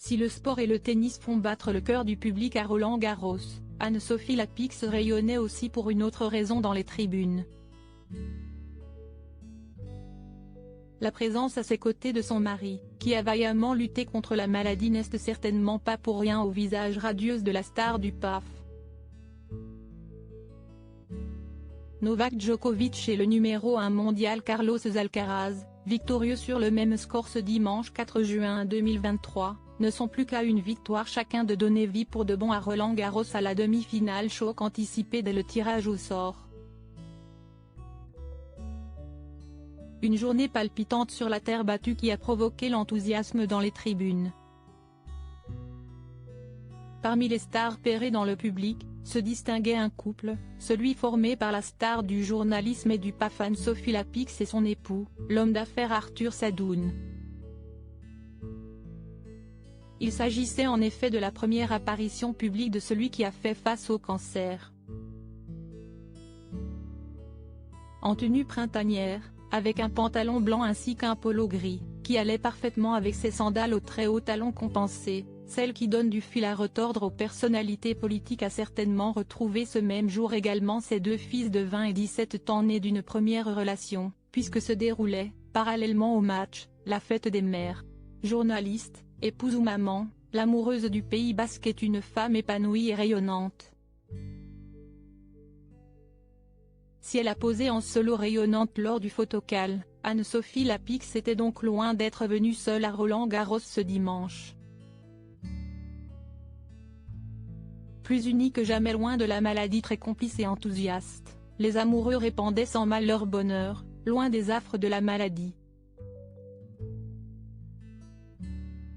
Si le sport et le tennis font battre le cœur du public à Roland-Garros, Anne-Sophie Lapix rayonnait aussi pour une autre raison dans les tribunes. La présence à ses côtés de son mari, qui a vaillamment lutté contre la maladie, n'est certainement pas pour rien au visage radieux de la star du PAF. Novak Djokovic et le numéro 1 mondial Carlos Alcaraz, victorieux sur le même score ce dimanche 4 juin 2023, ne sont plus qu'à une victoire chacun de donner vie pour de bon à Roland-Garros à la demi-finale, choc anticipé dès le tirage au sort. Une journée palpitante sur la terre battue qui a provoqué l'enthousiasme dans les tribunes. Parmi les stars pairées dans le public, se distinguait un couple, celui formé par la star du journalisme et du PAF Anne-Sophie Lapix et son époux, l'homme d'affaires Arthur Sadoun. Il s'agissait en effet de la première apparition publique de celui qui a fait face au cancer. En tenue printanière, avec un pantalon blanc ainsi qu'un polo gris, qui allait parfaitement avec ses sandales aux très hauts talons compensés, celle qui donne du fil à retordre aux personnalités politiques, a certainement retrouvé ce même jour également ses deux fils de 20 et 17 ans nés d'une première relation, puisque se déroulait, parallèlement au match, la fête des mères. Journaliste, épouse ou maman, l'amoureuse du Pays basque est une femme épanouie et rayonnante. Si elle a posé en solo rayonnante lors du photocall, Anne-Sophie Lapix était donc loin d'être venue seule à Roland-Garros ce dimanche. Plus unis que jamais, loin de la maladie, très complices et enthousiastes, les amoureux répandaient sans mal leur bonheur, loin des affres de la maladie.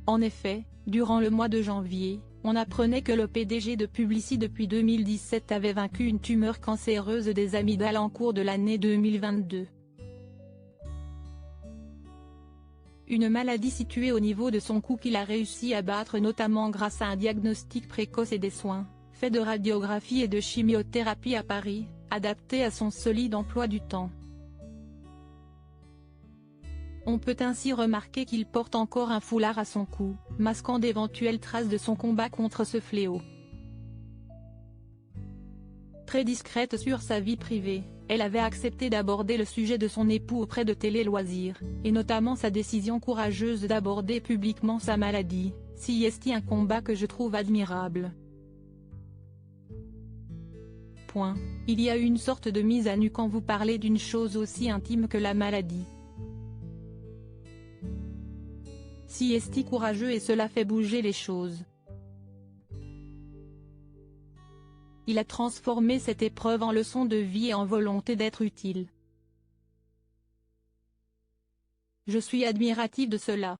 En effet, durant le mois de janvier, on apprenait que le PDG de Publicis depuis 2017 avait vaincu une tumeur cancéreuse des amygdales en cours de l'année 2022. Une maladie située au niveau de son cou qu'il a réussi à battre notamment grâce à un diagnostic précoce et des soins, faits de radiographie et de chimiothérapie à Paris, adaptés à son solide emploi du temps. On peut ainsi remarquer qu'il porte encore un foulard à son cou, masquant d'éventuelles traces de son combat contre ce fléau. Très discrète sur sa vie privée, elle avait accepté d'aborder le sujet de son époux auprès de Télé Loisirs, et notamment sa décision courageuse d'aborder publiquement sa maladie, si est un combat que je trouve admirable. Il y a une sorte de mise à nu quand vous parlez d'une chose aussi intime que la maladie. Si est courageux et cela fait bouger les choses. Il a transformé cette épreuve en leçon de vie et en volonté d'être utile. Je suis admirative de cela.